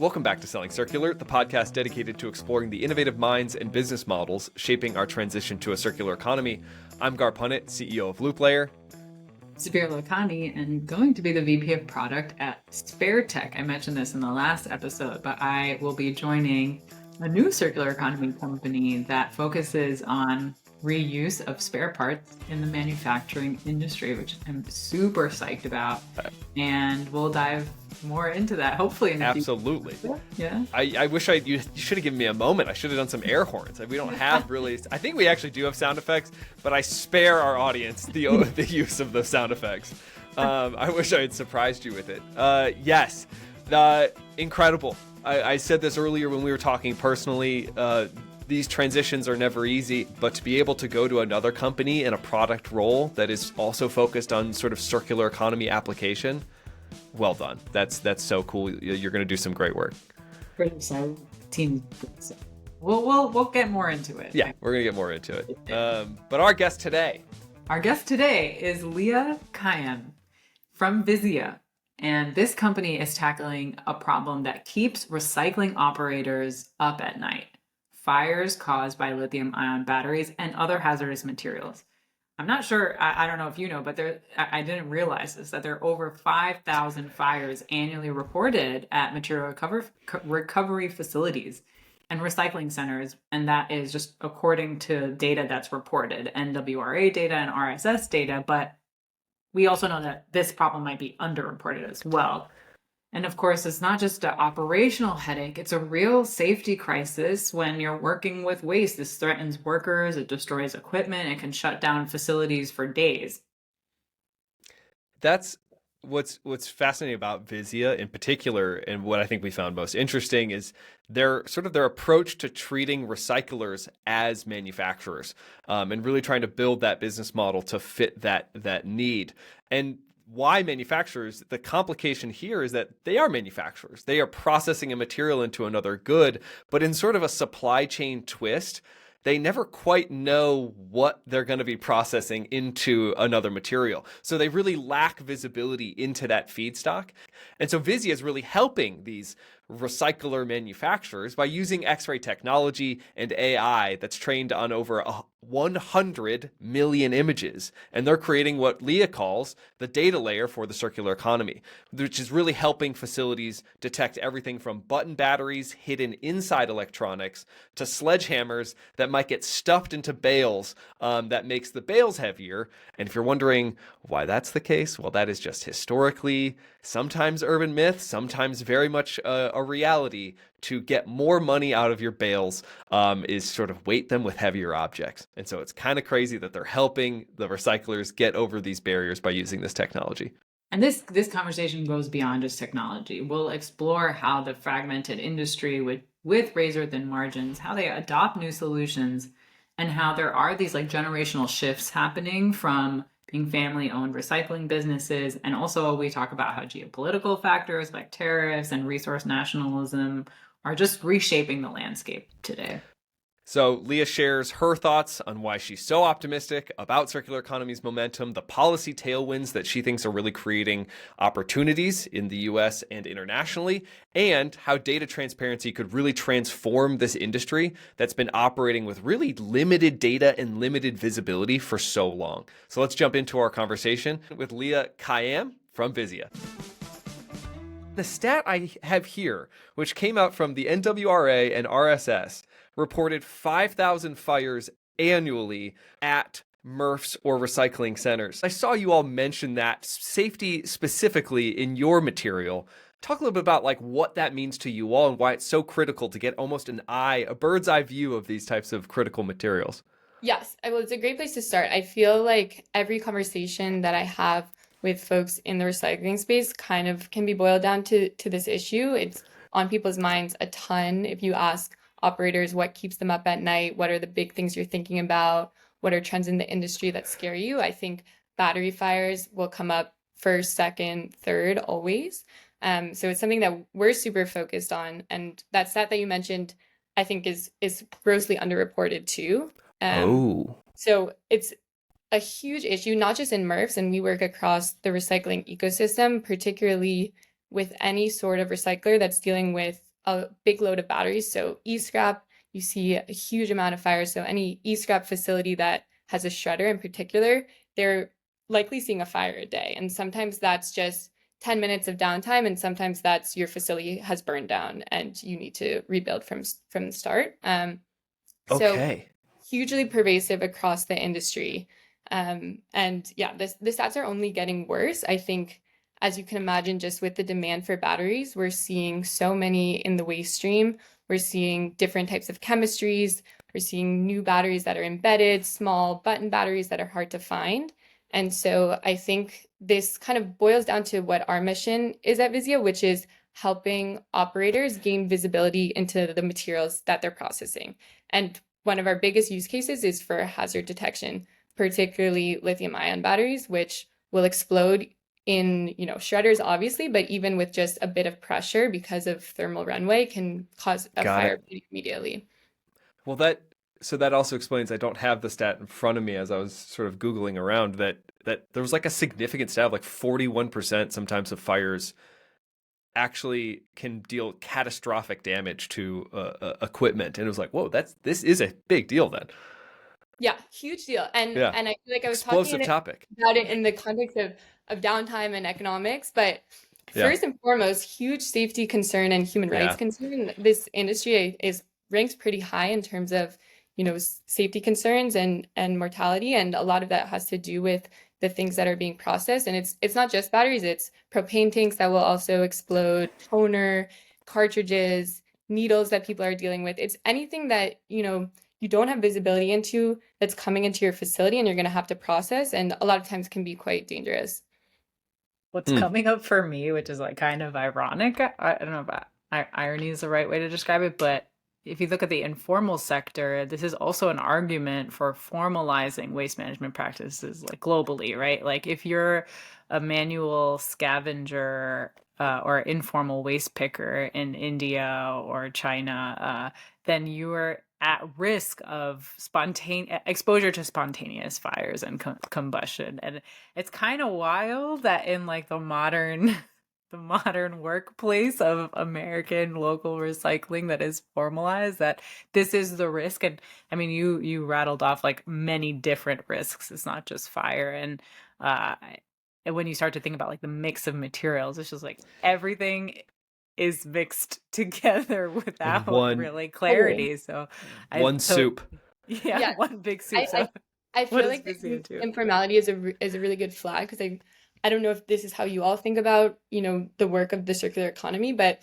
Welcome back to Selling Circular, the podcast dedicated to exploring the innovative minds and business models shaping our transition to a circular economy. I'm Garr Punnett, CEO of LoopLayer. Sabira, Lakhani, and going to be the VP of Product at SpareTech. I mentioned this in the last episode, but I will be joining a new circular economy company that focuses on reuse of spare parts in the manufacturing industry, which I'm super psyched about. And we'll dive more into that, hopefully. Absolutely. Yeah. I wish you should have given me a moment. I should have done some air horns. We don't have really, I think we actually do have sound effects, but I spare our audience the use of the sound effects. I wish I had surprised you with it. Yes, incredible. I said this earlier when we were talking personally. These transitions are never easy, but to be able to go to another company in a product role that is also focused on sort of circular economy application, well done. That's so cool. You're going to do some great work. Pretty excited. Team. We'll get more into it. Yeah, we're going to get more into it. But our guest today is Lia Kiam from Visia. And this company is tackling a problem that keeps recycling operators up at night. Fires caused by lithium-ion batteries and other hazardous materials. I'm not sure, I don't know if you know, but I didn't realize this, that there are over 5,000 fires annually reported at material recovery facilities and recycling centers. And that is just according to data that's reported, NWRA data and RSS data. But we also know that this problem might be underreported as well. And of course, it's not just an operational headache, it's a real safety crisis when you're working with waste. This threatens workers, it destroys equipment, it can shut down facilities for days. That's what's fascinating about Visia in particular, and what I think we found most interesting is their approach to treating recyclers as manufacturers, and really trying to build that business model to fit that need. And why manufacturers? The complication here is that they are manufacturers. They are processing a material into another good, but in sort of a supply chain twist, they never quite know what they're going to be processing into another material. So they really lack visibility into that feedstock. And so Visia is really helping these recycler manufacturers by using X-ray technology and AI that's trained on over 100 million images. And they're creating what Lia calls the data layer for the circular economy, which is really helping facilities detect everything from button batteries hidden inside electronics to sledgehammers that might get stuffed into bales that makes the bales heavier. And if you're wondering why that's the case, well, that is just historically, sometimes urban myth, sometimes very much a reality. To get more money out of your bales is sort of weight them with heavier objects. And so it's kind of crazy that they're helping the recyclers get over these barriers by using this technology. And this conversation goes beyond just technology. We'll explore how the fragmented industry with razor-thin margins, how they adopt new solutions, and how there are these like generational shifts happening from being family-owned recycling businesses. And also we talk about how geopolitical factors like tariffs and resource nationalism are just reshaping the landscape today. So Lia shares her thoughts on why she's so optimistic about circular economy's momentum, the policy tailwinds that she thinks are really creating opportunities in the US and internationally, and how data transparency could really transform this industry that's been operating with really limited data and limited visibility for so long. So let's jump into our conversation with Lia Kiam from Visia. The stat I have here, which came out from the NWRA and RSS, reported 5,000 fires annually at MRFs or recycling centers. I saw you all mention that safety specifically in your material. Talk a little bit about like what that means to you all and why it's so critical to get almost a bird's eye view of these types of critical materials. Yes, well, it's a great place to start. I feel like every conversation that I have with folks in the recycling space kind of can be boiled down to this issue. It's on people's minds a ton. If you ask operators what keeps them up at night, what are the big things you're thinking about, what are trends in the industry that scare you, I think battery fires will come up first, second, third, always. So it's something that we're super focused on. And that stat that you mentioned, I think is grossly underreported too. So it's a huge issue, not just in MRFs, and we work across the recycling ecosystem, particularly with any sort of recycler that's dealing with a big load of batteries. So e-scrap, you see a huge amount of fires. So any e-scrap facility that has a shredder in particular, they're likely seeing a fire a day. And sometimes that's just 10 minutes of downtime, and sometimes that's your facility has burned down and you need to rebuild from the start. So Okay. hugely pervasive across the industry. And yeah, the stats are only getting worse. I think, as you can imagine, just with the demand for batteries, we're seeing so many in the waste stream. We're seeing different types of chemistries. We're seeing new batteries that are embedded, small button batteries that are hard to find. And so I think this kind of boils down to what our mission is at Visia, which is helping operators gain visibility into the materials that they're processing. And one of our biggest use cases is for hazard detection, particularly lithium-ion batteries, which will explode in, shredders, obviously, but even with just a bit of pressure because of thermal runaway can cause a Got fire it. immediately. Well, that also explains I don't have the stat in front of me as I was sort of Googling around that there was like a significant stat of like 41% sometimes of fires actually can deal catastrophic damage to equipment. And it was like, whoa, this is a big deal then. Yeah, huge deal. And Yeah. and I feel like I was talking Explosive topic. about it in the context of downtime and economics, but Yeah. first and foremost, huge safety concern and human rights Yeah. concern. This industry is ranks pretty high in terms of, safety concerns and mortality, and a lot of that has to do with the things that are being processed. And it's not just batteries, it's propane tanks that will also explode, toner, cartridges, needles that people are dealing with. It's anything that, you don't have visibility into that's coming into your facility and you're going to have to process, and a lot of times can be quite dangerous. What's coming up for me, which is like kind of ironic, I don't know if irony is the right way to describe it, but if you look at the informal sector, this is also an argument for formalizing waste management practices like globally, right? Like if you're a manual scavenger or informal waste picker in India or China, then you are at risk of exposure to spontaneous fires and combustion. And it's kind of wild that in like the modern workplace of American local recycling that is formalized, that this is the risk. And I mean, you rattled off like many different risks. It's not just fire. And when you start to think about like the mix of materials, it's just like everything is mixed together And without one really Totally. clarity. So one soup. Yeah, one big soup. I, So I what feel is like Visia the do? informality is a really good flag, because I don't know if this is how you all think about, the work of the circular economy, but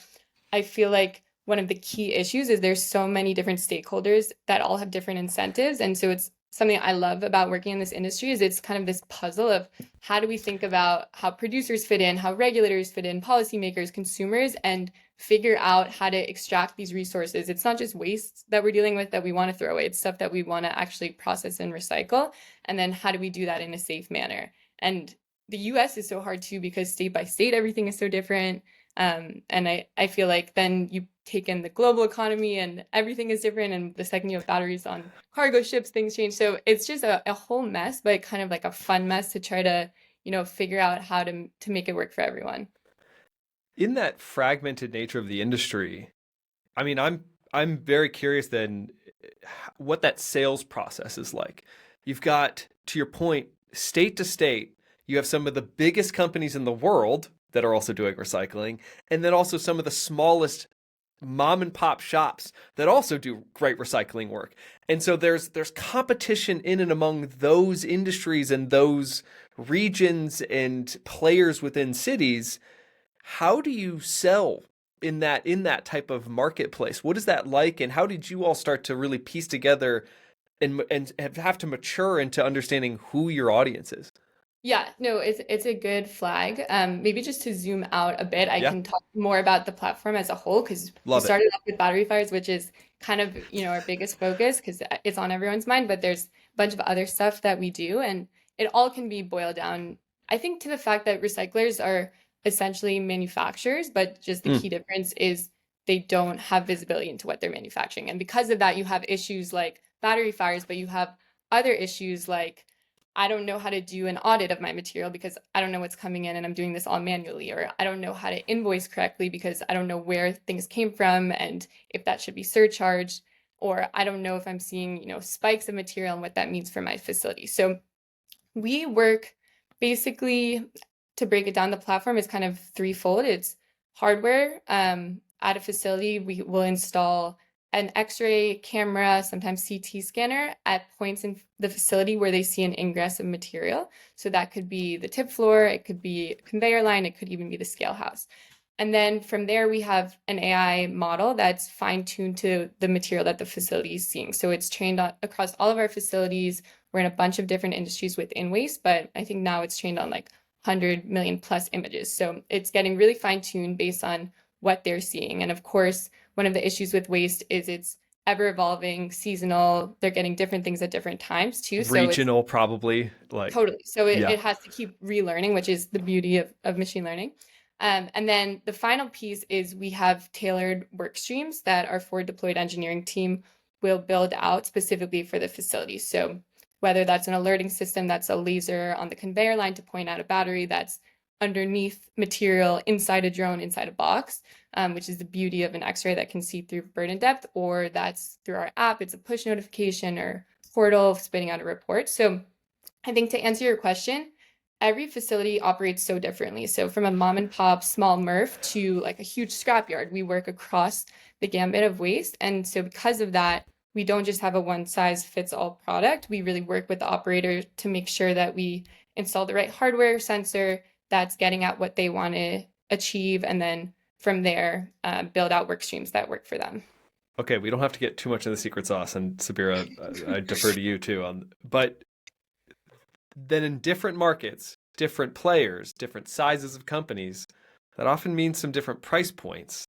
I feel like one of the key issues is there's so many different stakeholders that all have different incentives. And so it's something I love about working in this industry is it's kind of this puzzle of how do we think about how producers fit in, how regulators fit in, policymakers, consumers, and figure out how to extract these resources. It's not just waste that we're dealing with that we want to throw away. It's stuff that we want to actually process and recycle. And then how do we do that in a safe manner? And the US is so hard too, because state by state, everything is so different. And I feel like then you take in the global economy and everything is different. And the second you have batteries on cargo ships, things change. So it's just a whole mess, but kind of like a fun mess to try to, figure out how to make it work for everyone. In that fragmented nature of the industry, I mean, I'm very curious then what that sales process is like. You've got, to your point, state to state, you have some of the biggest companies in the world that are also doing recycling, and then also some of the smallest mom and pop shops that also do great recycling work. And so there's competition in and among those industries and those regions and players within cities. How do you sell in that type of marketplace? What is that like, and how did you all start to really piece together and have to mature into understanding who your audience is? Yeah, no, it's a good flag. Maybe just to zoom out a bit, I Yeah, can talk more about the platform as a whole, because we love it. started off with battery fires, which is kind of, our biggest focus because it's on everyone's mind, but there's a bunch of other stuff that we do, and it all can be boiled down, I think, to the fact that recyclers are essentially manufacturers, but just the key Mm, difference is they don't have visibility into what they're manufacturing. And because of that, you have issues like battery fires, but you have other issues like I don't know how to do an audit of my material because I don't know what's coming in and I'm doing this all manually, or I don't know how to invoice correctly because I don't know where things came from and if that should be surcharged, or I don't know if I'm seeing, spikes of material and what that means for my facility. So we work basically, to break it down, the platform is kind of threefold. It's hardware. At a facility, we will install an X-ray camera, sometimes CT scanner at points in the facility where they see an ingress of material. So that could be the tip floor, it could be a conveyor line, it could even be the scale house. And then from there, we have an AI model that's fine-tuned to the material that the facility is seeing. So it's trained across all of our facilities. We're in a bunch of different industries within waste, but I think now it's trained on like 100 million plus images. So it's getting really fine-tuned based on what they're seeing. And of course, one of the issues with waste is it's ever evolving, seasonal. They're getting different things at different times too. So it's Regional, probably. totally. So Yeah. it has to keep relearning, which is the beauty of machine learning. And then the final piece is we have tailored work streams that our forward deployed engineering team will build out specifically for the facility. So whether that's an alerting system, that's a laser on the conveyor line to point out a battery, that's underneath material inside a drone, inside a box, which is the beauty of an X-ray that can see through burden depth, or that's through our app, it's a push notification or portal spitting out a report. So I think to answer your question, every facility operates so differently. So from a mom and pop small MRF to like a huge scrapyard, we work across the gambit of waste. And so because of that, we don't just have a one size fits all product. We really work with the operator to make sure that we install the right hardware sensor that's getting at what they want to achieve. And then from there, build out work streams that work for them. Okay, we don't have to get too much in the secret sauce, and Sabira, I defer to you too. But then in different markets, different players, different sizes of companies, that often means some different price points.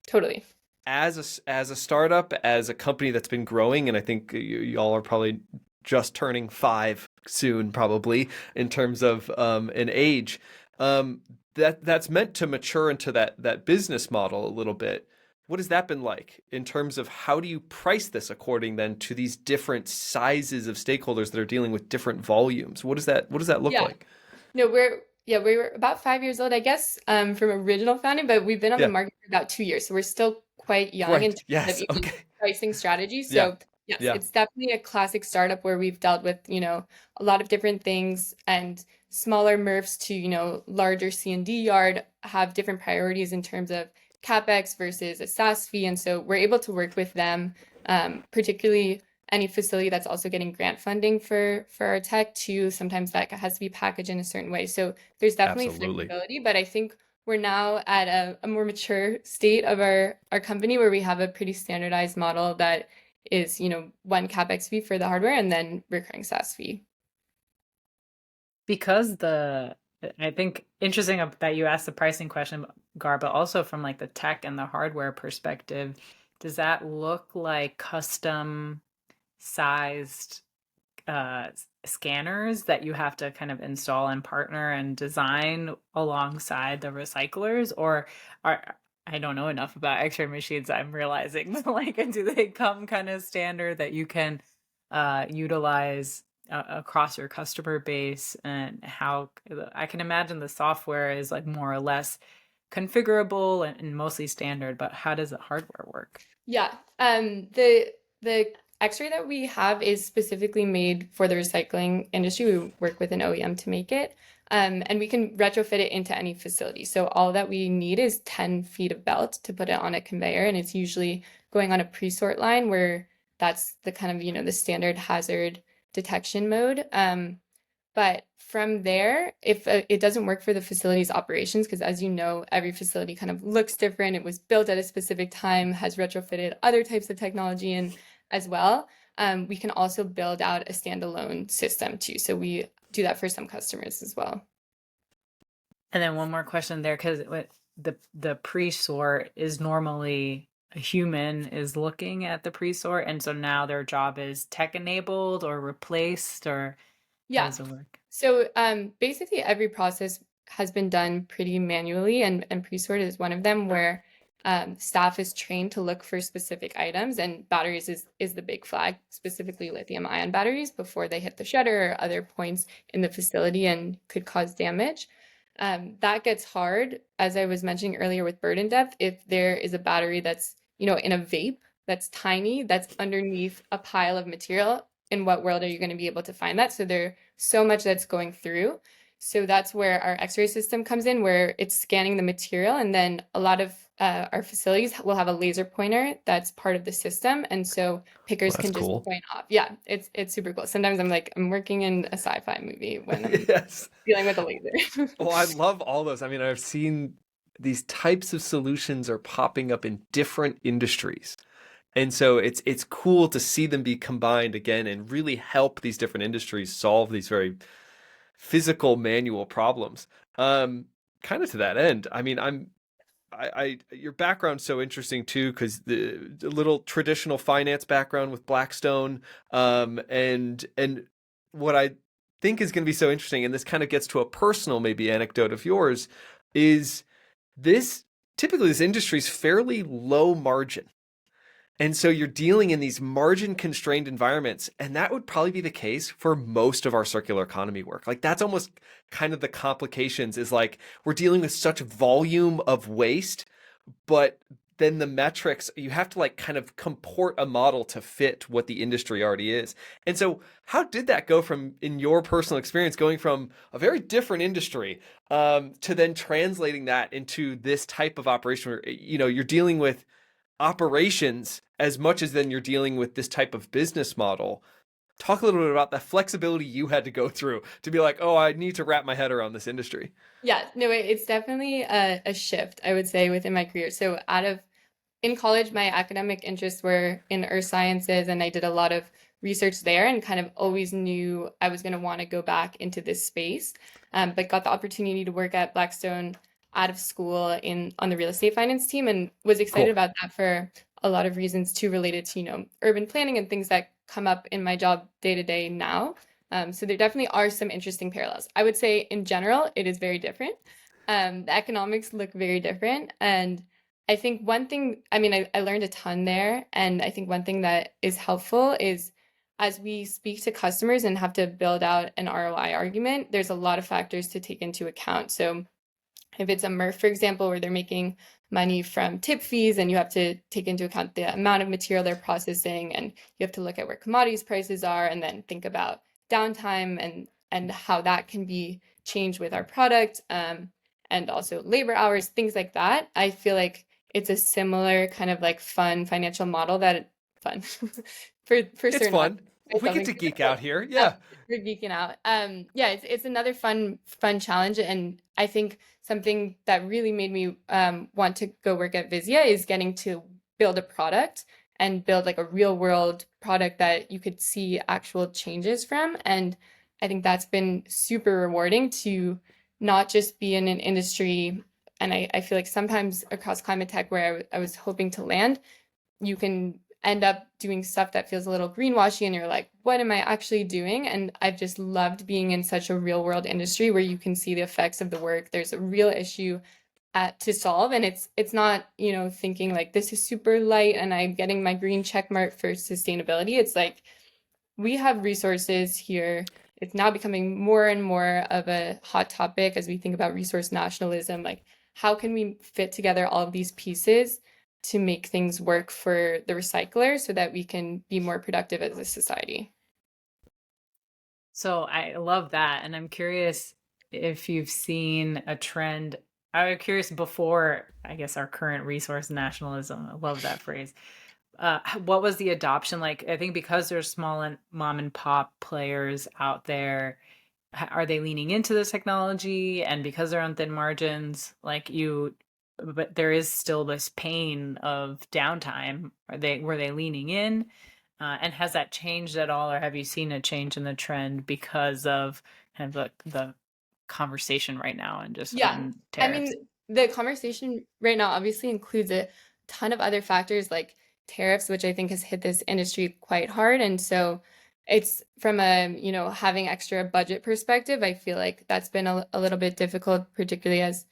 Totally. As a startup, as a company that's been growing, and I think y'all are probably just turning 5 soon, probably in terms of an age, that's meant to mature into that business model a little bit. What has that been like in terms of how do you price this according then to these different sizes of stakeholders that are dealing with different volumes? What does that look like? No, we were about 5 years old, I guess, from original founding, but we've been on the Yeah. market for about 2 years, so we're still quite young in Right. terms Yes. of even Okay. pricing strategies. Yeah. So yes, Yeah. it's definitely a classic startup where we've dealt with, a lot of different things, and smaller MRFs to, larger C&D yard have different priorities in terms of CapEx versus a SaaS fee. And so we're able to work with them, particularly any facility that's also getting grant funding for our tech too. Sometimes that has to be packaged in a certain way. So there's definitely Absolutely. flexibility, but I think we're now at a more mature state of our company where we have a pretty standardized model that is, one CapEx fee for the hardware and then recurring SaaS fee. Because I think interesting that you asked the pricing question, Garr, but also from like the tech and the hardware perspective, does that look like custom sized scanners that you have to kind of install and partner and design alongside the recyclers, or I don't know enough about X-ray machines, I'm realizing, like, do they come kind of standard that you can utilize across your customer base? And how I can imagine the software is like more or less configurable and mostly standard, but how does the hardware work? Yeah, the X-ray that we have is specifically made for the recycling industry. We work with an OEM to make it, and we can retrofit it into any facility. So all that we need is 10 feet of belt to put it on a conveyor, and it's usually going on a pre-sort line where that's the kind of, the standard hazard detection mode. But from there, if it doesn't work for the facility's operations, because as you know, every facility kind of looks different, it was built at a specific time, has retrofitted other types of technology in as well, we can also build out a standalone system too. So we do that for some customers as well. And then one more question there, because the pre-sort is normally a human is looking at the pre-sort, and so now their job is tech enabled or replaced, or how does it work? So basically every process has been done pretty manually, and pre-sort is one of them, where staff is trained to look for specific items, and batteries is the big flag, specifically lithium-ion batteries, before they hit the shredder or other points in the facility and could cause damage. That gets hard, as I was mentioning earlier with burden depth, if there is a battery that's, in a vape that's tiny, that's underneath a pile of material. In what world are you going to be able to find that? So there's so much that's going through. So that's where our X-ray system comes in, where it's scanning the material, and then a lot of our facilities will have a laser pointer that's part of the system, and so pickers Well, that's can just cool. point off. Yeah, it's super cool. Sometimes I'm like, I'm working in a sci-fi movie when I'm Yes. dealing with a laser. Well, I love all those. I mean, I've seen these types of solutions are popping up in different industries. And so it's cool to see them be combined again and really help these different industries solve these very physical manual problems. Kind of to that end, I mean, your background's so interesting too, because the little traditional finance background with Blackstone, and what I think is going to be so interesting, and this kind of gets to a personal maybe anecdote of yours, is this typically this industry is fairly low margin. And so you're dealing in these margin constrained environments. And that would probably be the case for most of our circular economy work. Like that's almost kind of the complications is like we're dealing with such volume of waste, but then the metrics, you have to like kind of comport a model to fit what the industry already is. And so how did that go from, in your personal experience, going from a very different industry to then translating that into this type of operation where, you're dealing with operations as much as then you're dealing with this type of business model? Talk a little bit about the flexibility you had to go through to be like, oh, I need to wrap my head around this industry. Yeah, no, it's definitely a shift, I would say, within my career. So in college, my academic interests were in earth sciences, and I did a lot of research there and kind of always knew I was going to want to go back into this space, but got the opportunity to work at Blackstone out of school on the real estate finance team, and was excited Cool. about that for a lot of reasons too, related to, urban planning and things that come up in my job day to day now. So there definitely are some interesting parallels. I would say in general, it is very different. The economics look very different. And I think one thing, I mean, I learned a ton there. And I think one thing that is helpful is as we speak to customers and have to build out an ROI argument, there's a lot of factors to take into account. So if it's a MRF, for example, where they're making money from tip fees, and you have to take into account the amount of material they're processing, and you have to look at where commodities prices are, and then think about downtime and how that can be changed with our product, and also labor hours, things like that. I feel like it's a similar kind of like fun financial model fun for It's certain fun. We get to something geek out here. Yeah. we're geeking out. Yeah, it's another fun challenge, and I think something that really made me want to go work at Visia is getting to build a product and build like a real world product that you could see actual changes from. And I think that's been super rewarding to not just be in an industry. And I feel like sometimes across climate tech, where I was hoping to land, you can end up doing stuff that feels a little greenwashy, and you're like, what am I actually doing? And I've just loved being in such a real world industry where you can see the effects of the work. There's a real issue to solve, and it's not, thinking like this is super light and I'm getting my green check mark for sustainability. It's like we have resources here. It's now becoming more and more of a hot topic as we think about resource nationalism. Like, how can we fit together all of these pieces to make things work for the recycler so that we can be more productive as a society? So I love that. And I'm curious if you've seen a trend. I'm curious before, I guess, our current resource nationalism. I love that phrase. What was the adoption like? I think because there's small and mom and pop players out there, are they leaning into this technology? And because they're on thin margins, but there is still this pain of downtime. Were they leaning in? And has that changed at all, or have you seen a change in the trend because of kind of the conversation right now and just Yeah, on I tariffs? mean, the conversation right now obviously includes a ton of other factors like tariffs, which I think has hit this industry quite hard. And so it's from a, having extra budget perspective, I feel like that's been a little bit difficult, particularly as,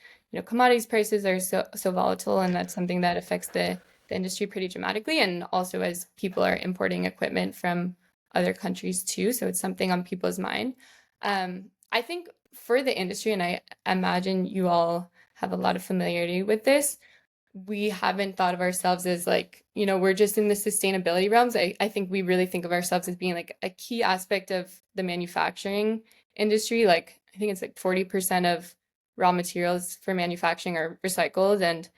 commodities prices are so volatile, and that's something that affects the industry pretty dramatically. And also as people are importing equipment from other countries too. So it's something on people's mind. I think for the industry, and I imagine you all have a lot of familiarity with this, we haven't thought of ourselves as like, we're just in the sustainability realms. I think we really think of ourselves as being like a key aspect of the manufacturing industry. Like, I think it's like 40% of raw materials for manufacturing are recycled, and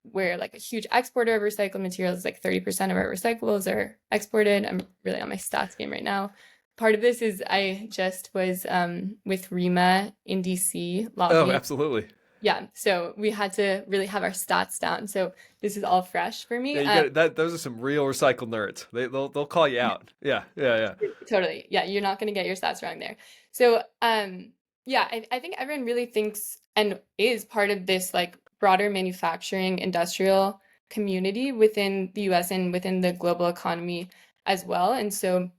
we're like a huge exporter of recycled materials. Like 30% of our recyclables are exported. I'm really on my stats game right now. Part of this is I just was with REMA in DC Oh, lobbying. absolutely. Yeah, so we had to really have our stats down. So this is all fresh for me. Yeah, you get that. Those are some real recycled nerds. They'll call you out. Yeah, yeah, yeah. Totally. Yeah, you're not going to get your stats wrong there. So, yeah, I think everyone really thinks and is part of this like broader manufacturing industrial community within the US and within the global economy as well. And so,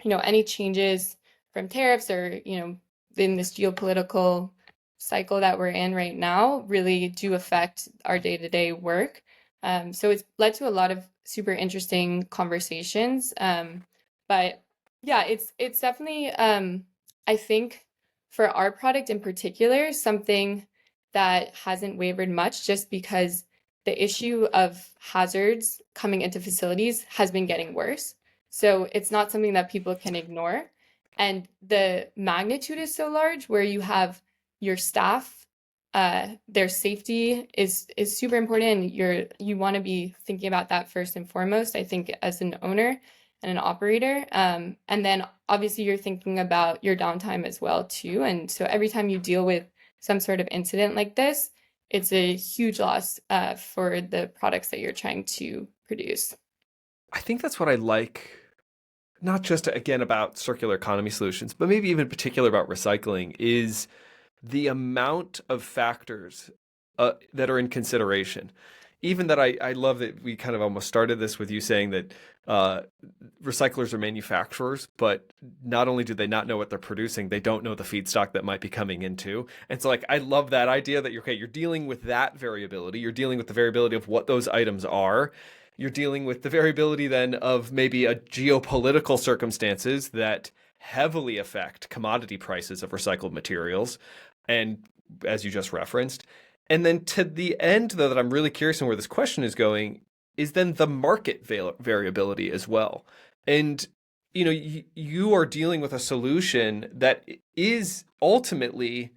any changes from tariffs or, in this geopolitical cycle that we're in right now really do affect our day-to-day work. So it's led to a lot of super interesting conversations. But yeah, it's definitely I think for our product in particular, something that hasn't wavered much just because the issue of hazards coming into facilities has been getting worse. So it's not something that people can ignore. And the magnitude is so large where you have your staff, their safety is super important. You want to be thinking about that first and foremost, I think, as an owner and an operator. And then obviously you're thinking about your downtime as well too. And so every time you deal with some sort of incident like this, it's a huge loss for the products that you're trying to produce. I think that's what I like, not just again about circular economy solutions, but maybe even in particular about recycling, is the amount of factors that are in consideration. Even that I love that we kind of almost started this with you saying that recyclers are manufacturers, but not only do they not know what they're producing, they don't know the feedstock that might be coming into. And so like I love that idea that you're dealing with that variability. You're dealing with the variability of what those items are. You're dealing with the variability then of maybe a geopolitical circumstances that heavily affect commodity prices of recycled materials. And as you just referenced, and then to the end, though, that I'm really curious on where this question is going, is then the market variability as well. And, you are dealing with a solution that is ultimately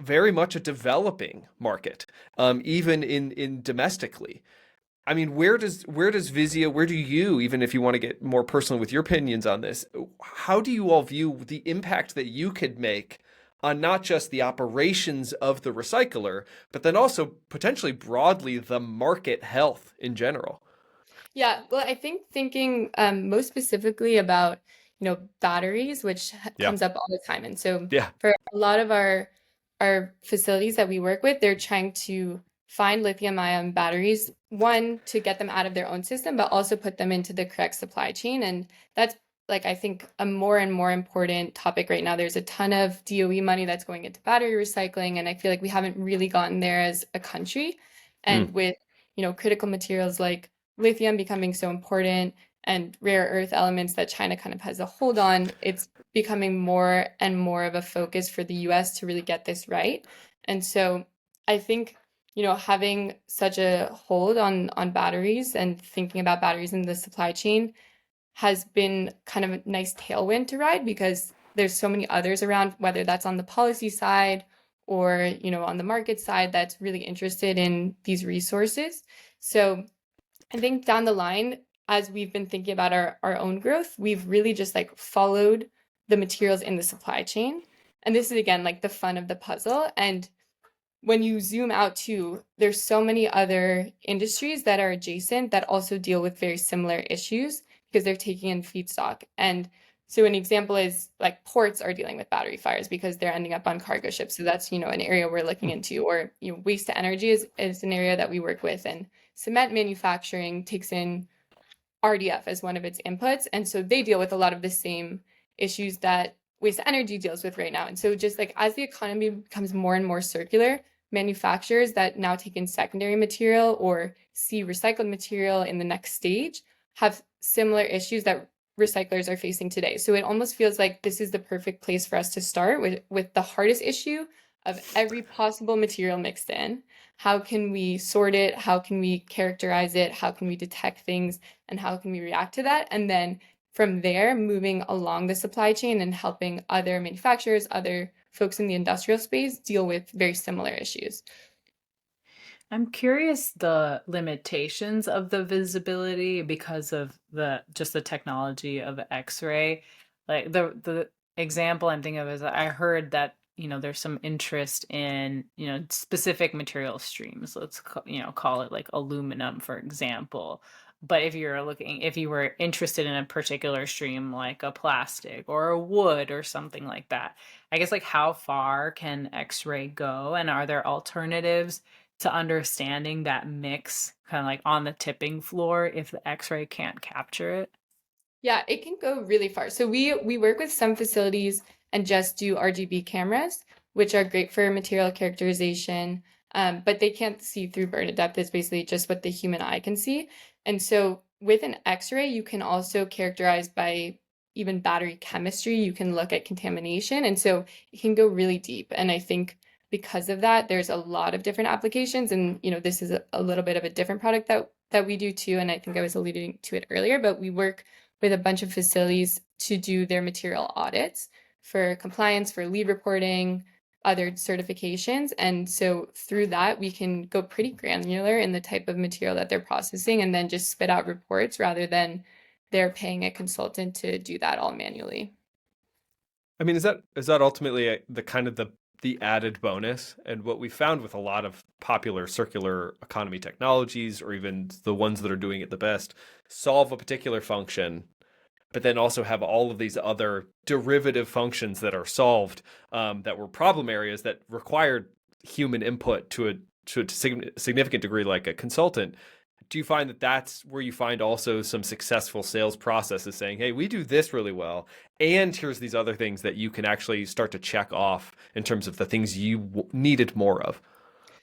very much a developing market, even in domestically. I mean, where does Visia, where do you, even if you want to get more personal with your opinions on this, how do you all view the impact that you could make on not just the operations of the recycler, but then also potentially broadly the market health in general? Yeah, well, I think thinking most specifically about, batteries, which Yeah. comes up all the time. And so Yeah. for a lot of our facilities that we work with, they're trying to find lithium-ion batteries, one, to get them out of their own system, but also put them into the correct supply chain. And that's like, I think, a more and more important topic right now. There's a ton of DOE money that's going into battery recycling, and I feel like we haven't really gotten there as a country. And with, critical materials like lithium becoming so important and rare earth elements that China kind of has a hold on, it's becoming more and more of a focus for the US to really get this right. And so I think, having such a hold on batteries and thinking about batteries in the supply chain has been kind of a nice tailwind to ride because there's so many others around, whether that's on the policy side or, on the market side, that's really interested in these resources. So I think down the line, as we've been thinking about our own growth, we've really just like followed the materials in the supply chain. And this is again like the fun of the puzzle. And when you zoom out too, there's so many other industries that are adjacent that also deal with very similar issues because they're taking in feedstock. And so an example is like ports are dealing with battery fires because they're ending up on cargo ships. So that's, an area we're looking into, or, waste to energy is an area that we work with. And cement manufacturing takes in RDF as one of its inputs. And so they deal with a lot of the same issues that waste energy deals with right now. And so just like as the economy becomes more and more circular, manufacturers that now take in secondary material or see recycled material in the next stage have similar issues that recyclers are facing today. So it almost feels like this is the perfect place for us to start with the hardest issue of every possible material mixed in. How can we sort it? How can we characterize it? How can we detect things? And how can we react to that? And then from there, moving along the supply chain and helping other manufacturers, other folks in the industrial space deal with very similar issues. I'm curious the limitations of the visibility because of the technology of X-ray. Like the example I'm thinking of is I heard that, there's some interest in, specific material streams. Let's call it like aluminum, for example. But if you were interested in a particular stream like a plastic or a wood or something like that, I guess like how far can X-ray go, and are there alternatives to understanding that mix kind of like on the tipping floor if the X-ray can't capture it? Yeah, it can go really far. So we work with some facilities and just do RGB cameras, which are great for material characterization, but they can't see through burn depth. It's basically just what the human eye can see. And so with an X-ray, you can also characterize by even battery chemistry. You can look at contamination, and so it can go really deep. And I think because of that, there's a lot of different applications. And this is a little bit of a different product that we do too. And I think I was alluding to it earlier, but we work with a bunch of facilities to do their material audits for compliance, for lead reporting, other certifications. And so through that, we can go pretty granular in the type of material that they're processing and then just spit out reports rather than they're paying a consultant to do that all manually. I mean, is that ultimately the kind of the added bonus? And what we found with a lot of popular circular economy technologies, or even the ones that are doing it the best, solve a particular function, but then also have all of these other derivative functions that are solved, that were problem areas that required human input to a significant degree, like a consultant. Do you find that that's where you find also some successful sales processes saying, hey, we do this really well, and here's these other things that you can actually start to check off in terms of the things you needed more of?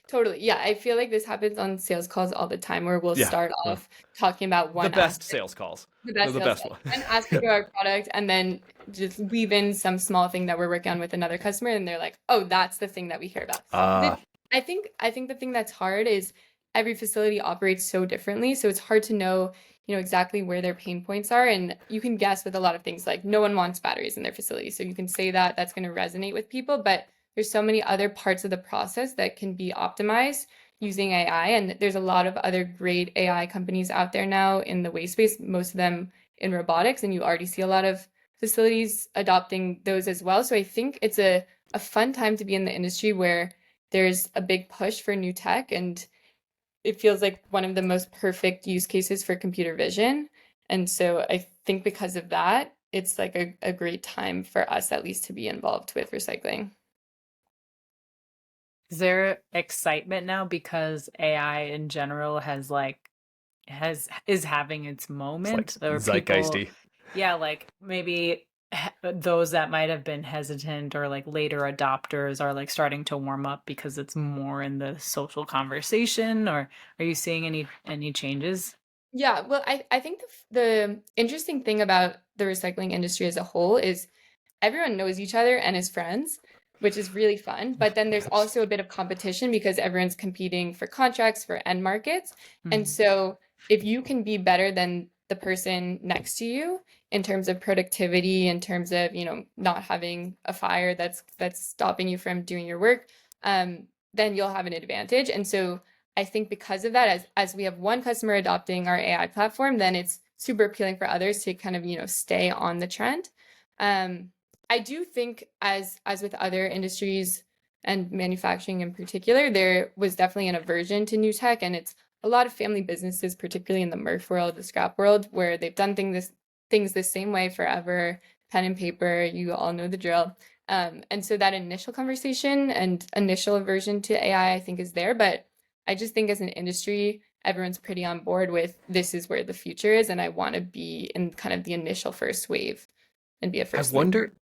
Totally. Yeah, I feel like this happens on sales calls all the time where we'll Yeah. start off talking about The one best aspect, sales calls. the They're best the sales best calls, one. one aspect of our product, and then just weave in some small thing that we're working on with another customer, and they're like, "Oh, that's the thing that we care about." Ah, I think the thing that's hard is every facility operates so differently, so it's hard to know, exactly where their pain points are, and you can guess with a lot of things like no one wants batteries in their facility, so you can say that that's going to resonate with people, but there's so many other parts of the process that can be optimized using AI, and there's a lot of other great AI companies out there now in the waste space, most of them in robotics, and you already see a lot of facilities adopting those as well. So I think it's a fun time to be in the industry where there's a big push for new tech, and it feels like one of the most perfect use cases for computer vision. And so I think because of that, it's like a great time for us at least to be involved with recycling. Is there excitement now because AI in general is having its it's like moment, or people, zeitgeisty. yeah, like maybe those that might have been hesitant or like later adopters are like starting to warm up because it's more in the social conversation, or are you seeing any changes? Yeah, well, I think the interesting thing about the recycling industry as a whole is everyone knows each other and is friends, which is really fun. But then there's also a bit of competition because everyone's competing for contracts for end markets. And Mhm. so if you can be better than the person next to you in terms of productivity, in terms of, not having a fire that's stopping you from doing your work, then you'll have an advantage. And so I think because of that, as we have one customer adopting our AI platform, then it's super appealing for others to kind of, stay on the trend. Um, I do think as with other industries and manufacturing in particular, there was definitely an aversion to new tech, and it's a lot of family businesses, particularly in the MRF world, the scrap world, where they've done things the same way forever, pen and paper, you all know the drill. And so that initial conversation and initial aversion to AI, I think, is there. But I just think as an industry, everyone's pretty on board with this is where the future is, and I want to be in kind of the initial first wave and be a I first mover. wonder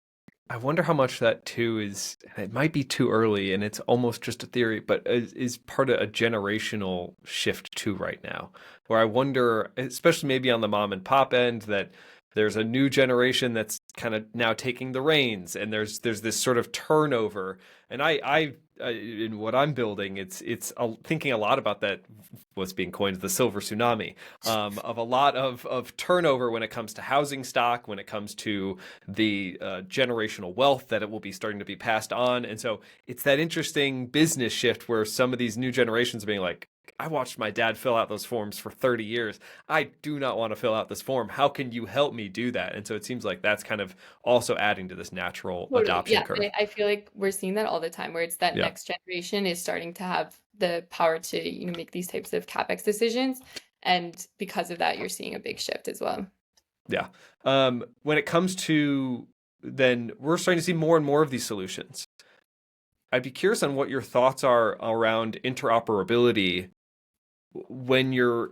I wonder how much that too is, it might be too early and it's almost just a theory, but is part of a generational shift too right now, where I wonder, especially maybe on the mom and pop end, that there's a new generation that's kind of now taking the reins, and there's this sort of turnover. And in what I'm building, it's thinking a lot about that, what's being coined the silver tsunami, of a lot of turnover when it comes to housing stock, when it comes to the generational wealth that it will be starting to be passed on. And so it's that interesting business shift where some of these new generations are being like, I watched my dad fill out those forms for 30 years. I do not want to fill out this form. How can you help me do that? And so it seems like that's kind of also adding to this natural Totally. adoption Yeah. curve. I feel like we're seeing that all the time where it's that Yeah. next generation is starting to have the power to, make these types of CapEx decisions. And because of that, you're seeing a big shift as well. Yeah. When it comes to, then we're starting to see more and more of these solutions. I'd be curious on what your thoughts are around interoperability when you're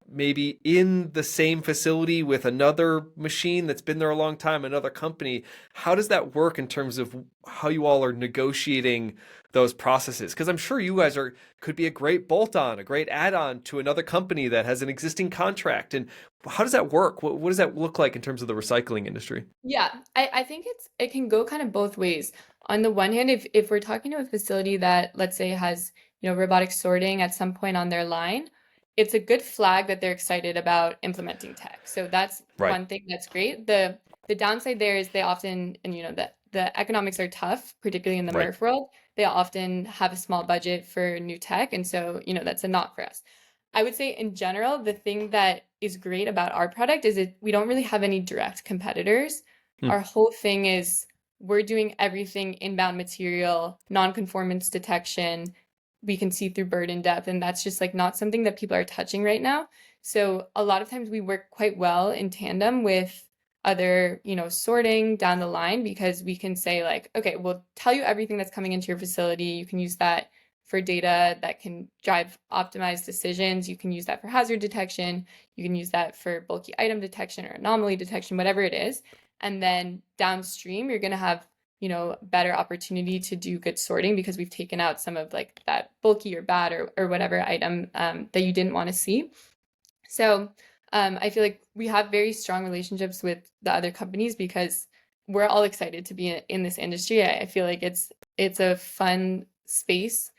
maybe in the same facility with another machine that's been there a long time, another company. How does that work in terms of how you all are negotiating those processes? Because I'm sure you guys could be a great bolt-on, a great add-on to another company that has an existing contract. And how does that work? What does that look like in terms of the recycling industry? Yeah, I think it can go kind of both ways. On the one hand, if we're talking to a facility that, let's say, has, robotic sorting at some point on their line, it's a good flag that they're excited about implementing tech. So that's Right. one thing that's great. The downside there is they often, and the economics are tough, particularly in the Right. MRF world. They often have a small budget for new tech, and so, that's a not for us. I would say in general, the thing that is great about our product is we don't really have any direct competitors. Hmm. Our whole thing is we're doing everything inbound material, non-conformance detection. We can see through burden depth, and that's just like not something that people are touching right now. So a lot of times we work quite well in tandem with other, sorting down the line, because we can say like, okay, we'll tell you everything that's coming into your facility. You can use that for data that can drive optimized decisions. You can use that for hazard detection. You can use that for bulky item detection or anomaly detection, whatever it is. And then downstream, you're going to have, better opportunity to do good sorting because we've taken out some of like that bulky or bad or whatever item that you didn't want to see. So I feel like we have very strong relationships with the other companies because we're all excited to be in this industry. I feel like it's a fun space,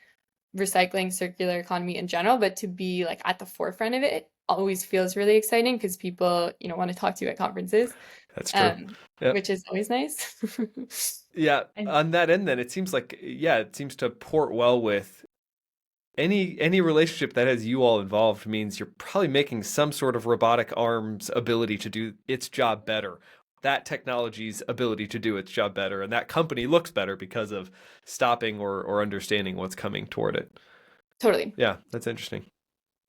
recycling, circular economy in general, but to be like at the forefront of it always feels really exciting because people, want to talk to you at conferences. That's true. Yep. Which is always nice. Yeah. And On that end, then it seems like, it seems to port well with any relationship that has you all involved means you're probably making some sort of robotic arms ability to do its job better. That technology's ability to do its job better, and that company looks better because of stopping or understanding what's coming toward it. Totally. Yeah, that's interesting.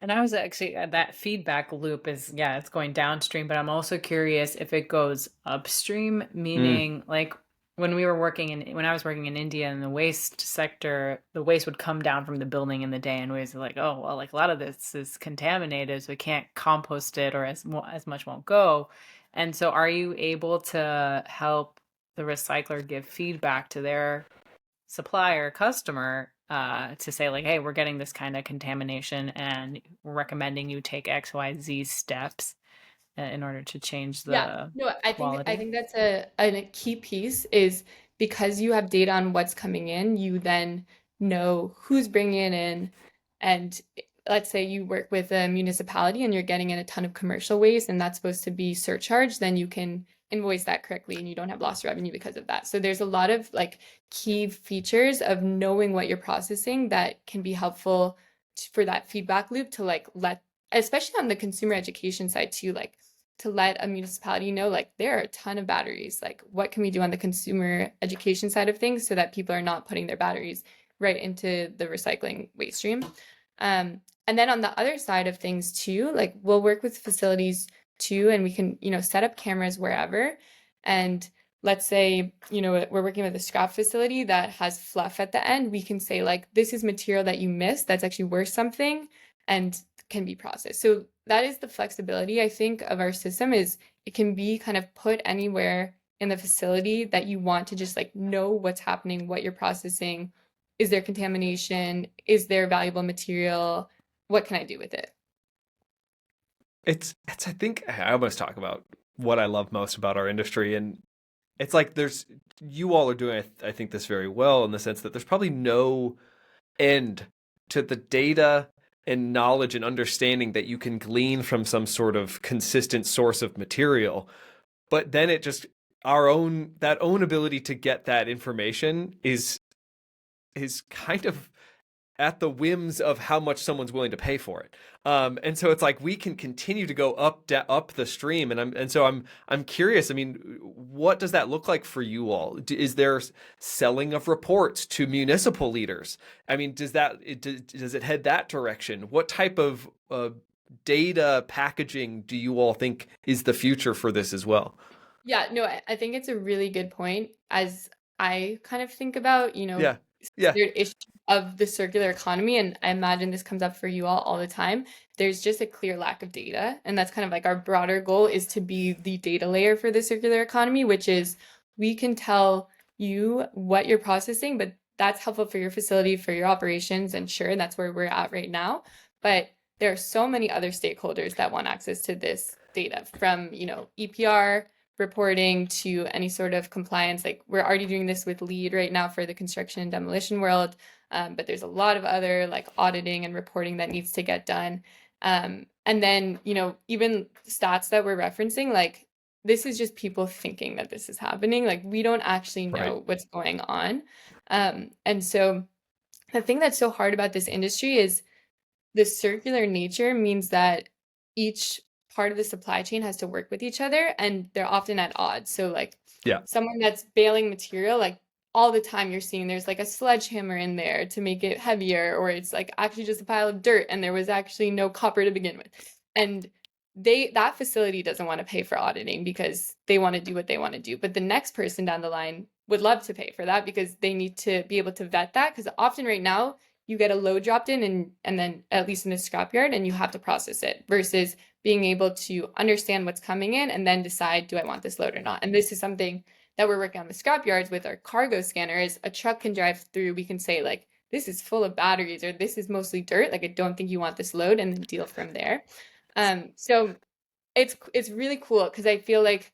And I was actually that feedback loop is, it's going downstream, but I'm also curious if it goes upstream, meaning like when I was working in India in the waste sector, the waste would come down from the building in the day, and we was like, oh, well, like a lot of this is contaminated, so we can't compost it, or as much won't go. And so are you able to help the recycler give feedback to their supplier customer to say like, hey, we're getting this kind of contamination and we're recommending you take XYZ steps in order to change Yeah, the no, I quality? think that's a key piece is because you have data on what's coming in, you then know who's bringing it in. And let's say you work with a municipality and you're getting in a ton of commercial waste and that's supposed to be surcharged, then you can invoice that correctly and you don't have lost revenue because of that. So there's a lot of like key features of knowing what you're processing that can be helpful for that feedback loop to like especially on the consumer education side too, like to let a municipality know like there are a ton of batteries, like what can we do on the consumer education side of things so that people are not putting their batteries right into the recycling waste stream. And then on the other side of things too, like we'll work with facilities too, and we can, set up cameras wherever. And let's say, we're working with a scrap facility that has fluff at the end. We can say like, this is material that you missed that's actually worth something and can be processed. So that is the flexibility, I think, of our system is it can be kind of put anywhere in the facility that you want to just like know what's happening, what you're processing. Is there contamination? Is there valuable material? What can I do with it? It's I think I almost talk about what I love most about our industry, and it's like there's you all are doing I think this very well in the sense that there's probably no end to the data and knowledge and understanding that you can glean from some sort of consistent source of material. But then it just our own ability to get that information is kind of at the whims of how much someone's willing to pay for it. And so it's like we can continue to go up the stream, and I'm curious. I mean, what does that look like for you all? Is there selling of reports to municipal leaders? I mean, does it head that direction? What type of data packaging do you all think is the future for this as well? Yeah, no, I think it's a really good point. As I kind of think about, Yeah, yeah, the issue of the circular economy, and I imagine this comes up for you all the time. There's just a clear lack of data, and that's kind of like our broader goal is to be the data layer for the circular economy, which is we can tell you what you're processing, but that's helpful for your facility, for your operations, and sure, that's where we're at right now. But there are so many other stakeholders that want access to this data from, EPR reporting to any sort of compliance. Like we're already doing this with LEED right now for the construction and demolition world, but there's a lot of other like auditing and reporting that needs to get done. And then, even stats that we're referencing, like this is just people thinking that this is happening. Like we don't actually right. know what's going on. And so the thing that's so hard about this industry is the circular nature means that each part of the supply chain has to work with each other and they're often at odds. So like Yeah, someone that's baling material, like all the time you're seeing there's like a sledgehammer in there to make it heavier, or it's like actually just a pile of dirt and there was actually no copper to begin with. And that facility doesn't want to pay for auditing because they want to do what they want to do. But the next person down the line would love to pay for that because they need to be able to vet that. Because often right now you get a load dropped in and then at least in the scrapyard and you have to process it versus being able to understand what's coming in and then decide, do I want this load or not? And this is something that we're working on the scrapyards with our cargo scanners. A truck can drive through, we can say like, this is full of batteries or this is mostly dirt. Like, I don't think you want this load, and then deal from there. So it's really cool because I feel like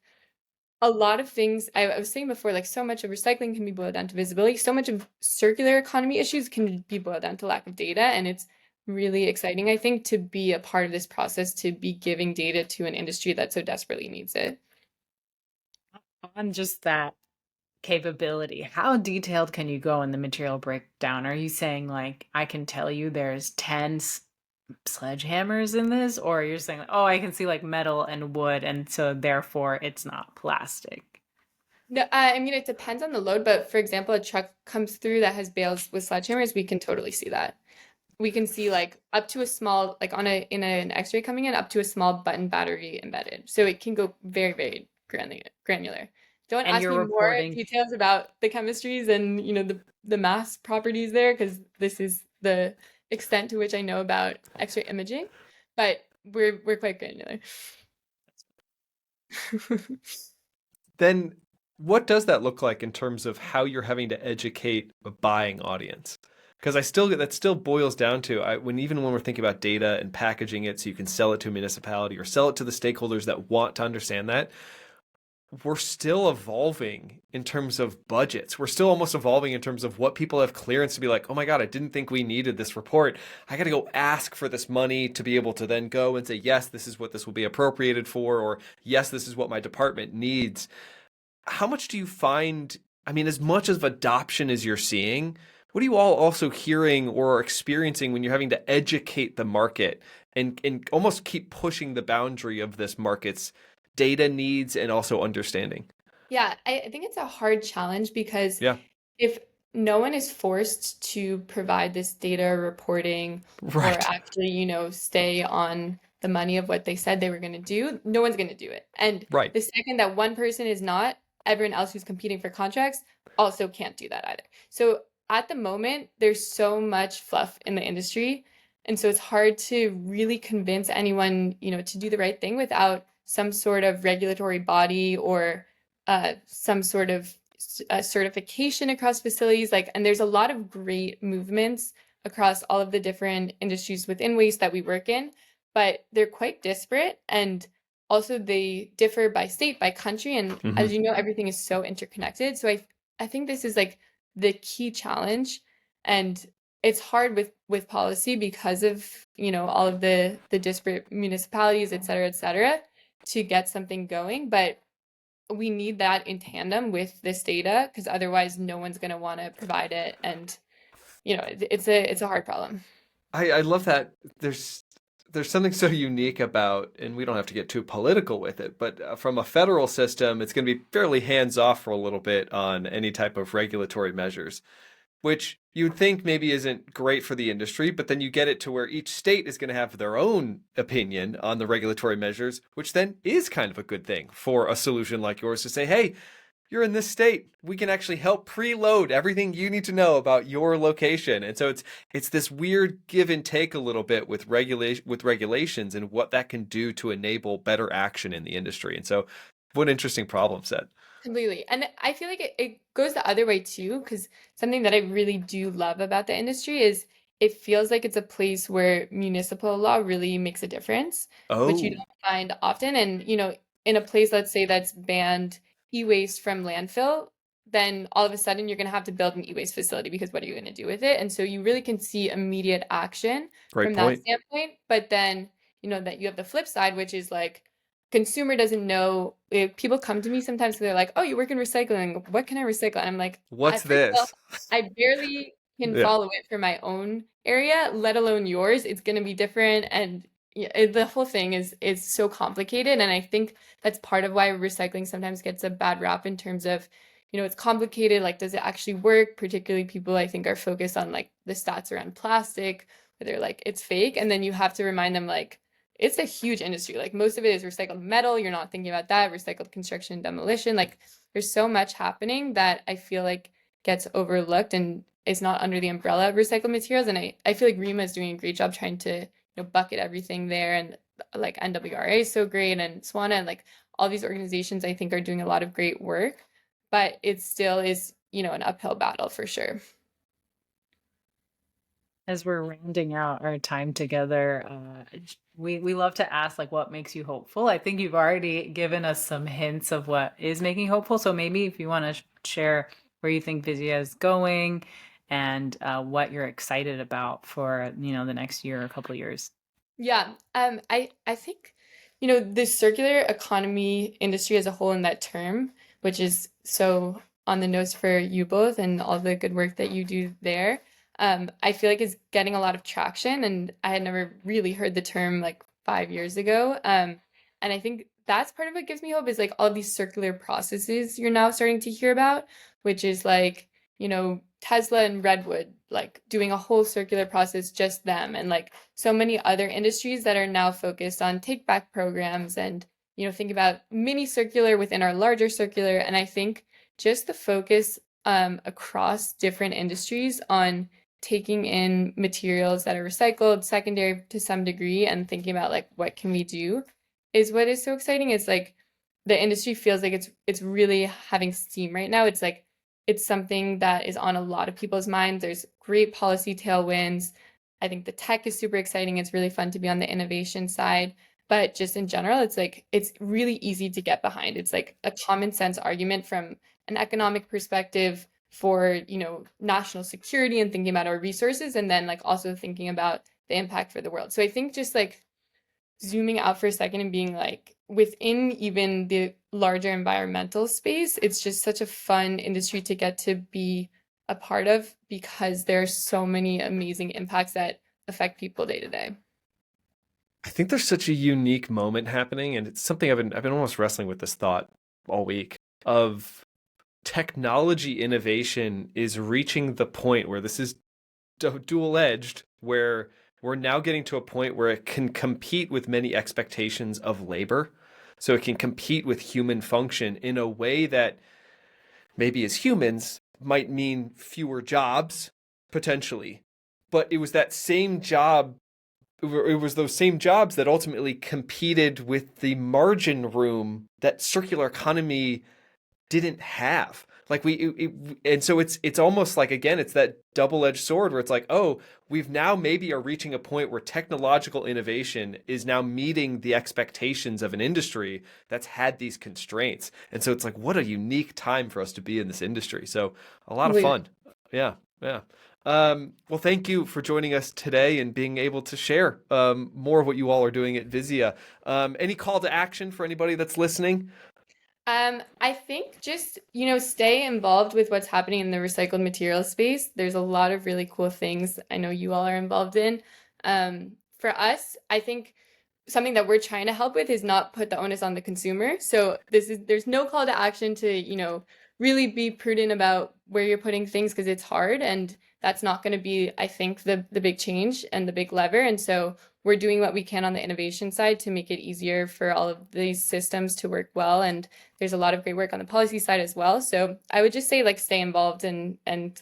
a lot of things I was saying before, like so much of recycling can be boiled down to visibility. So much of circular economy issues can be boiled down to lack of data. And it's really exciting, I think, to be a part of this process, to be giving data to an industry that so desperately needs it. On just that capability, how detailed can you go in the material breakdown? Are you saying like I can tell you there's 10 sledgehammers in this, or you're saying oh I can see like metal and wood and so therefore it's not plastic? No, I mean it depends on the load, but for example, a truck comes through that has bales with sledgehammers, we can totally see that. We can see like up to a small, like in an X-ray coming in, up to a small button battery embedded. So it can go very, very granular. Don't And ask you're me more reporting details about the chemistries and the mass properties there, because this is the extent to which I know about X-ray imaging, but we're quite granular. then what does that look like in terms of how you're having to educate a buying audience? Because that still boils down to even when we're thinking about data and packaging it so you can sell it to a municipality or sell it to the stakeholders that want to understand that, we're still evolving in terms of budgets. We're still almost evolving in terms of what people have clearance to be like, oh my God, I didn't think we needed this report. I got to go ask for this money to be able to then go and say, yes, this is what this will be appropriated for, or yes, this is what my department needs. How much do you find, I mean, as much of adoption as you're seeing, what are you all also hearing or experiencing when you're having to educate the market and almost keep pushing the boundary of this market's data needs and also understanding? Yeah, I think it's a hard challenge because Yeah, if no one is forced to provide this data reporting or right, actually, stay on the money of what they said they were going to do, no one's going to do it. And right. the second that one person is not, everyone else who's competing for contracts also can't do that either. So at the moment, there's so much fluff in the industry. And so it's hard to really convince anyone, to do the right thing without some sort of regulatory body or some sort of certification across facilities. Like, and there's a lot of great movements across all of the different industries within waste that we work in, but they're quite disparate, and also they differ by state, by country, and as you know, everything is so interconnected. So I think this is like the key challenge, and it's hard with policy because of, you know, all of the disparate municipalities, et cetera, to get something going. But we need that in tandem with this data, because otherwise no one's going to want to provide it, and you know, it's a hard problem. I love that there's something so unique about, and we don't have to get too political with it, but from a federal system, it's going to be fairly hands off for a little bit on any type of regulatory measures, which you'd think maybe isn't great for the industry, but then you get it to where each state is going to have their own opinion on the regulatory measures, which then is kind of a good thing for a solution like yours to say, hey, you're in this state. We can actually help preload everything you need to know about your location. And so it's this weird give and take a little bit with regulations and what that can do to enable better action in the industry. And so what an interesting problem set. Completely. And I feel like it goes the other way too, because something that I really do love about the industry is it feels like it's a place where municipal law really makes a difference, which you Oh, don't find often. And, you know, in a place, let's say, that's banned e-waste from landfill, then all of a sudden you're going to have to build an e-waste facility, because what are you going to do with it? And so you really can see immediate action great from that point. standpoint. But then, you know, that you have the flip side, which is like, consumer doesn't know. People come to me sometimes, they're like, oh, you work in recycling, what can I recycle? And I'm like, What's first of all, this? I barely can Yeah. follow it for my own area, let alone yours. It's going to be different, and yeah, the whole thing is so complicated. And I think that's part of why recycling sometimes gets a bad rap in terms of, you know, it's complicated, like does it actually work? Particularly people, I think, are focused on like the stats around plastic, where they're like it's fake, and then you have to remind them like it's a huge industry. Like most of it is recycled metal. You're not thinking about that. Recycled construction and demolition. Like there's so much happening that I feel like gets overlooked and is not under the umbrella of recycled materials. And I feel like REMA is doing a great job trying to, you know, bucket everything there. And like NWRA is so great, and SWANA, and like all these organizations I think are doing a lot of great work. But it still is, you know, an uphill battle for sure. As we're rounding out our time together, we love to ask like what makes you hopeful. I think you've already given us some hints of what is making you hopeful. So maybe if you want to share where you think Vizia is going and what you're excited about for, you know, the next year or a couple of years. Yeah, I think, you know, the circular economy industry as a whole in that term, which is so on the nose for you both and all the good work that you do there, I feel like is getting a lot of traction, and I had never really heard the term like 5 years ago. And I think that's part of what gives me hope is like all of these circular processes you're now starting to hear about, which is like, you know, Tesla and Redwood, like doing a whole circular process, just them, and like so many other industries that are now focused on take back programs and, you know, think about mini circular within our larger circular. And I think just the focus across different industries on taking in materials that are recycled, secondary to some degree, and thinking about like what can we do is what is so exciting. It's like the industry feels like it's really having steam right now. It's like it's something that is on a lot of people's minds. There's great policy tailwinds. I think the tech is super exciting. It's really fun to be on the innovation side. But just in general, it's like it's really easy to get behind. It's like a common sense argument from an economic perspective for, you know, national security and thinking about our resources, and then like also thinking about the impact for the world. So I think just like zooming out for a second and being like within even the larger environmental space, it's just such a fun industry to get to be a part of, because there's so many amazing impacts that affect people day to day. I think there's such a unique moment happening, and it's something I've been almost wrestling with this thought all week of technology innovation is reaching the point where this is dual-edged, where we're now getting to a point where it can compete with many expectations of labor. So it can compete with human function in a way that maybe as humans might mean fewer jobs potentially. But it was that same job, it was those same jobs that ultimately competed with the margin room that circular economy didn't have. Like and so it's almost like, again, it's that double-edged sword where it's like, oh, we've now maybe are reaching a point where technological innovation is now meeting the expectations of an industry that's had these constraints. And so it's like, what a unique time for us to be in this industry. So a lot of Completely. fun. Yeah, yeah. Well, thank you for joining us today and being able to share more of what you all are doing at Visia. Any call to action for anybody that's listening? I think just, stay involved with what's happening in the recycled material space. There's a lot of really cool things I know you all are involved in. For us, I think something that we're trying to help with is not put the onus on the consumer. So there's no call to action to, really be prudent about where you're putting things because it's hard and that's not going to be, I think, the big change and the big lever. And so we're doing what we can on the innovation side to make it easier for all of these systems to work well. And there's a lot of great work on the policy side as well. So I would just say like stay involved and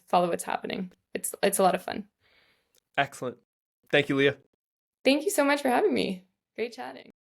follow what's happening. It's a lot of fun. Excellent. Thank you, Leah. Thank you so much for having me. Great chatting.